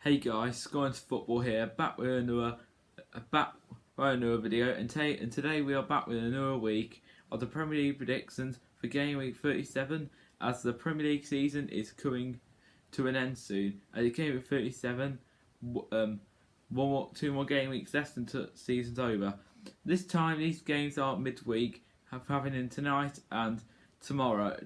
Hey guys, going to football here, back with another video, and today we are back with another week of the Premier League predictions for game week 37, as the Premier League season is coming to an end soon. At the game week 37, two more game weeks left until the season's over. This time these games are midweek, happening tonight and tomorrow.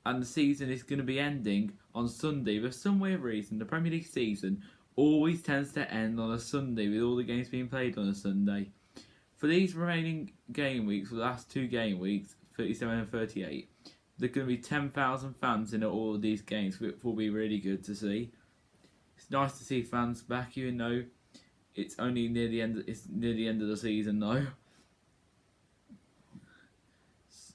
And the season is going to be ending on Sunday. For some weird reason, the Premier League season always tends to end on a Sunday, with all the games being played on a Sunday. For these remaining game weeks, for the last two game weeks, 37 and 38, there are going to be 10,000 fans in all of these games, which will be really good to see. It's nice to see fans back, even though it's only near the end. It's near the end of the season, though.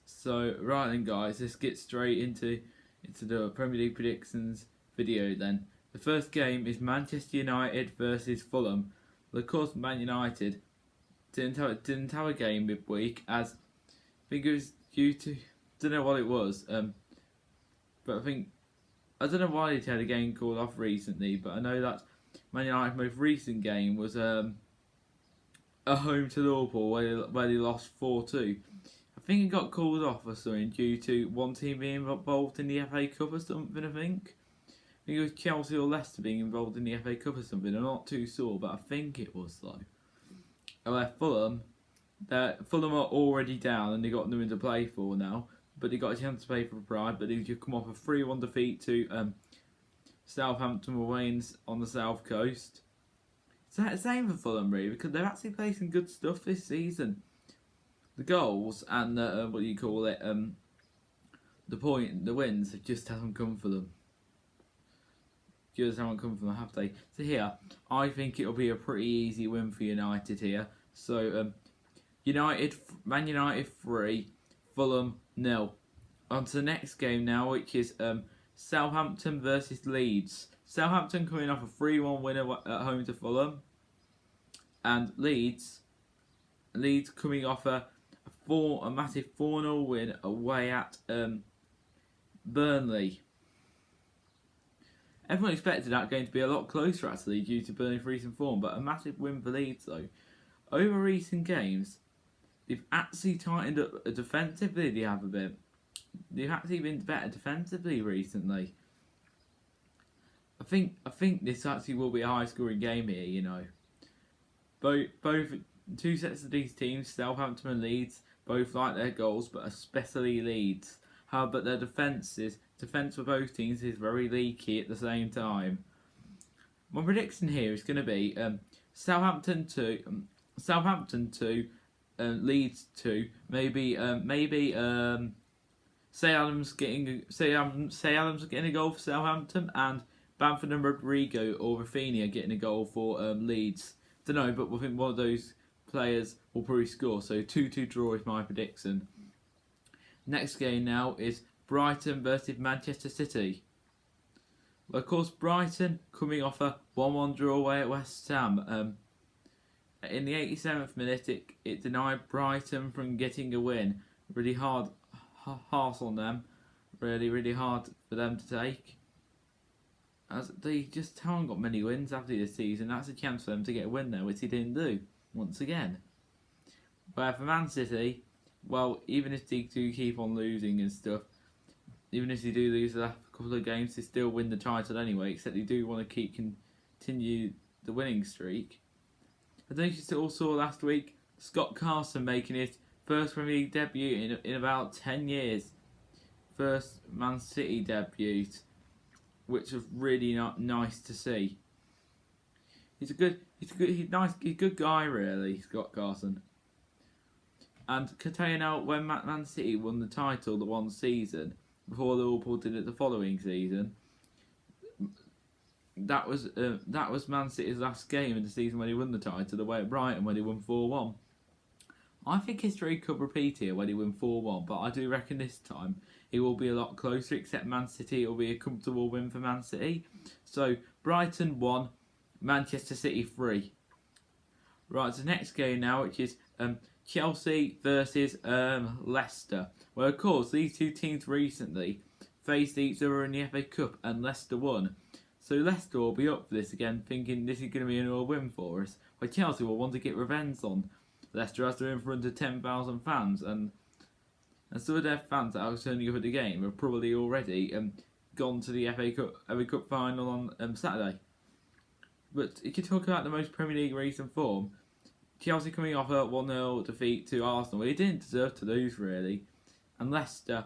So, right then guys, let's get straight into the Premier League predictions video then. The first game is Manchester United versus Fulham. Well, of course, Man United didn't have a game midweek, as I think it was due to, don't know what it was, but I don't know why they had a game called off recently, but I know that Man United's most recent game was a home to Liverpool where they lost 4-2. I think it got called off or something due to one team being involved in the FA Cup or something, I think it was Chelsea or Leicester being involved in the FA Cup or something. I'm not too sure, but I think it was though. Fulham are already down and they got nothing to play for now, but they got a chance to play for pride, but they just come off a 3-1 defeat to Southampton away on the south coast. Same for Fulham really, because they've actually played some good stuff this season. The goals and the wins just haven't come for them. Just haven't come from them, have they? So here, I think it'll be a pretty easy win for United here. So Man United 3, Fulham 0. On to the next game now, which is Southampton versus Leeds. Southampton coming off a 3-1 win at home to Fulham, and Leeds coming off a massive 4-0 win away at Burnley. Everyone expected that game to be a lot closer actually due to Burnley's recent form, but a massive win for Leeds though. Over recent games, they've actually tightened up defensively. They've actually been better defensively recently. I think this actually will be a high scoring game here. You know, both two sets of these teams, Southampton and Leeds, both like their goals, but especially Leeds. But their defence for both teams is very leaky at the same time. My prediction here is going to be Southampton 2, Leeds 2. Maybe Say Adams getting a goal for Southampton, and Bamford and Rodrigo or Rafinha getting a goal for Leeds. Don't know, but I think one of those players will probably score. So 2-2 draw is my prediction. Next game now is Brighton versus Manchester City. Well, of course, Brighton coming off a 1-1 draw away at West Ham. In the 87th minute, it denied Brighton from getting a win. Really hard on them. Really hard for them to take, as they just haven't got many wins after this season. That's a chance for them to get a win there, which they didn't do once again. Where for Man City, well, even if they do keep on losing and stuff, even if they do lose the last couple of games, they still win the title anyway, except they do want to continue the winning streak. I think you all saw last week Scott Carson making his first Premier League debut in about 10 years. First Man City debut, which was really nice to see. He's a good guy really, Scott Carson. And can tell you now, when Man City won the title the one season before Liverpool did it the following season, that was Man City's last game in the season when he won the title away at Brighton when he won 4-1. I think history could repeat here when he won 4-1, but I do reckon this time it will be a lot closer, except Man City, it will be a comfortable win for Man City. So Brighton 1, Manchester City 3. Right, so the next game now, which is Chelsea versus Leicester. Well, of course, these two teams recently faced each other in the FA Cup and Leicester won. So Leicester will be up for this again, thinking this is going to be another win for us. But Chelsea will want to get revenge on Leicester as they're in front of 10,000 fans, and some of their fans that are turning up at the game have probably already gone to the FA Cup final on Saturday. But if you talk about the most Premier League recent form, Chelsea coming off a 1-0 defeat to Arsenal, they didn't deserve to lose really, and Leicester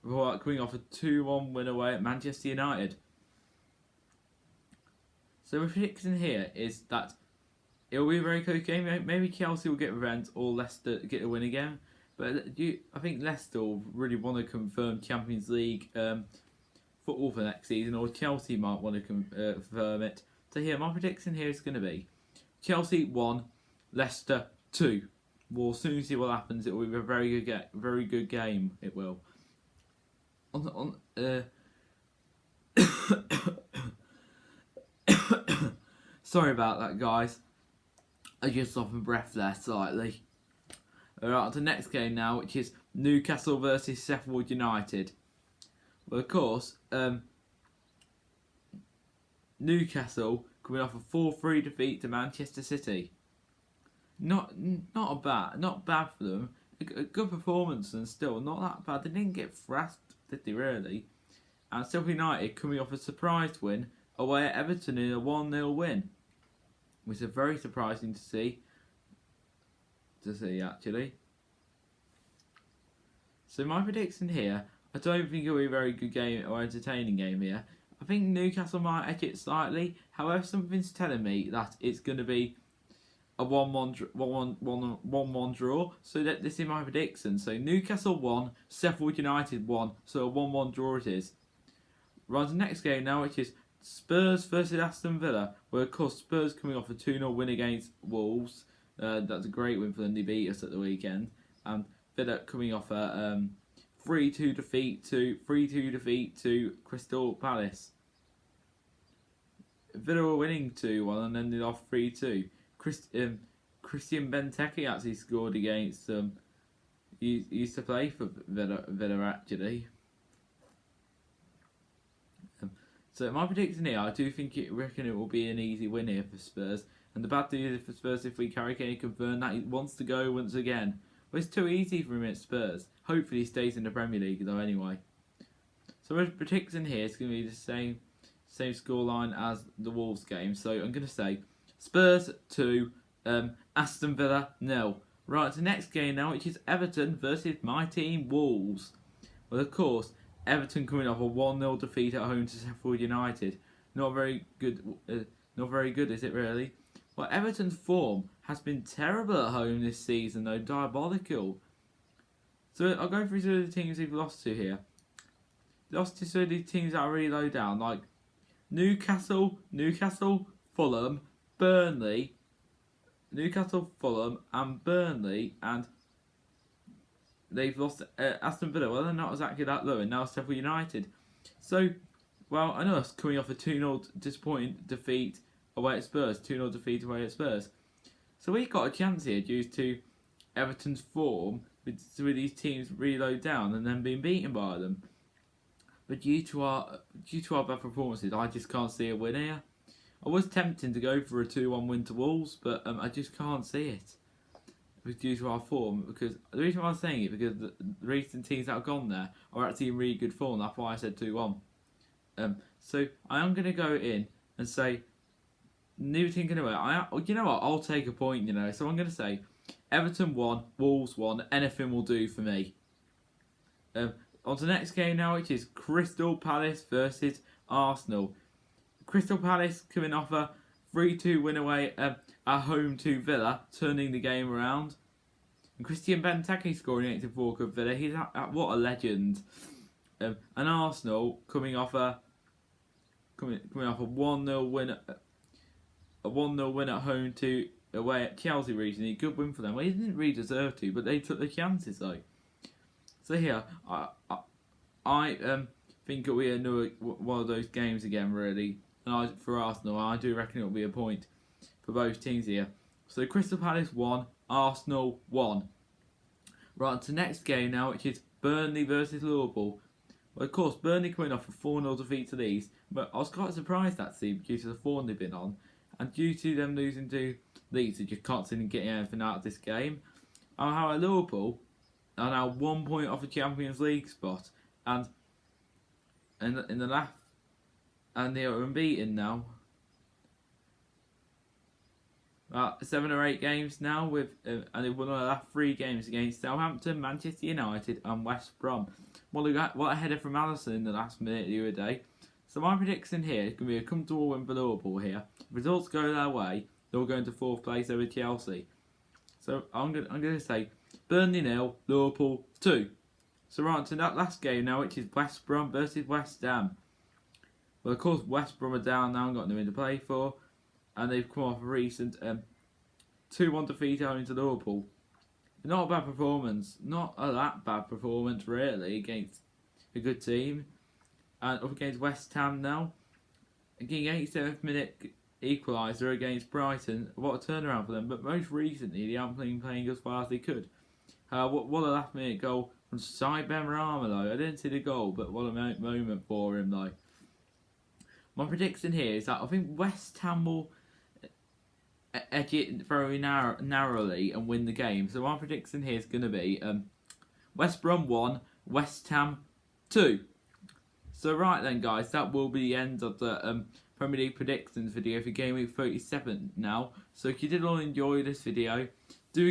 coming off a 2-1 win away at Manchester United. So my prediction here is that it will be a very close game. Maybe Chelsea will get revenge or Leicester get a win again. But I think Leicester will really want to confirm Champions League football for next season, or Chelsea might want to confirm it. So here, my prediction here is going to be Chelsea 1, Leicester 2. We'll soon see what happens. It will be a very good game. It will. Sorry about that, guys. I just lost my breath there slightly. Alright, on to the next game now, which is Newcastle versus Sheffield United. Well, of course, Newcastle coming off a 4-3 defeat to Manchester City. Not bad for them. A good performance and still not that bad. They didn't get thrashed, did they really? And Sheffield United coming off a surprise win away at Everton in a 1-0 win, which is very surprising to see actually. So my prediction here, I don't think it'll be a very good game or entertaining game here. I think Newcastle might edge it slightly. However, something's telling me that it's going to be a 1-1 draw. So this is my prediction. So Newcastle 1, Sheffield United 1. So a 1-1 draw it is. Right, the next game now, which is Spurs versus Aston Villa. Well, of course, Spurs coming off a 2-0 win against Wolves. That's a great win for them. They beat us at the weekend. And Villa coming off a 3-2 defeat to Crystal Palace. Villa were winning 2-1 and then they lost 3-2. Christian Benteke actually scored against them. He used to play for Villa actually. So my prediction here, I do reckon it will be an easy win here for Spurs. And the bad news for Spurs, if we carry Kane confirm that he wants to go once again. But it's too easy for him at Spurs. Hopefully he stays in the Premier League though anyway. So my prediction here is going to be the same scoreline as the Wolves game. So I'm going to say Spurs 2, Aston Villa 0. Right, the next game now, which is Everton versus my team Wolves. Well, of course, Everton coming off a 1-0 defeat at home to Sheffield United. Not very good, is it really? Well, Everton's form has been terrible at home this season, though, diabolical. So I'll go through some of the teams they've lost to here. Lost to some of the teams that are really low down, like Newcastle, Fulham, Burnley, and Burnley, and they've lost Aston Villa. Well, they're not exactly that low, and now Sheffield United. So, well, and us coming off a 2-0 disappointing defeat away at Spurs. 2-0 defeat away at Spurs. So we've got a chance here due to Everton's form with some of these teams really low down and then being beaten by them. But due to our bad performances, I just can't see a win here. I was tempting to go for a 2-1 win to Wolves, but I just can't see it. Due to our form, because the reason why I'm saying it, because the recent teams that have gone there are actually in really good form. That's why I said 2-1. So I am going to go in and say new team going to win. You know what? I'll take a point. So I'm going to say Everton 1, Wolves 1. Anything will do for me. On to the next game now, which is Crystal Palace versus Arsenal. Crystal Palace coming off a 3-2 win away at home to Villa, turning the game around. And Christian Benteke scoring 84 for Villa. He's what a legend. And Arsenal coming off a 1-0 win, a 1-0 win at home to away at Chelsea recently. Good win for them. Well, they didn't really deserve to, but they took the chances though. So here, I think it'll be another one of those games again, really. And for Arsenal, I do reckon it'll be a point for both teams here. So Crystal Palace 1, Arsenal 1. Right, on to the next game now, which is Burnley versus Liverpool. Well, of course, Burnley coming off a 4-0 defeat to Leeds, but I was quite surprised actually due to the form they've been on, and due to them losing to Leeds, they just can't seem to get anything out of this game. And how Liverpool are now 1 point off the Champions League spot, and in the last, and they are unbeaten now. 7 or 8 games now with, and they've won the last 3 games against Southampton, Manchester United, and West Brom. What a header from Alisson in the last minute the other day. So my prediction here is going to be a comfortable win for Liverpool here. If results go their way, they'll go into 4th place over Chelsea. So I'm going to say Burnley 0, Liverpool 2. So right to that last game now, which is West Brom versus West Ham. Well, of course, West Brom are down now and got nothing to play for, and they've come off a recent 2-1 defeat owing to Liverpool. Not a bad performance, not a that bad performance really against a good team. And up against West Ham now, getting 87th minute equaliser against Brighton. What a turnaround for them! But most recently, they haven't been playing as far as they could. What a last minute goal from Sai Ben-Rama though. I didn't see the goal, but what a moment for him though. My prediction here is that I think West Ham will edge it very narrowly and win the game. So my prediction here is going to be West Brom 1, West Ham 2. So right then guys, that will be the end of the Premier League predictions video for Game Week 37 now. So if you did all enjoy this video, do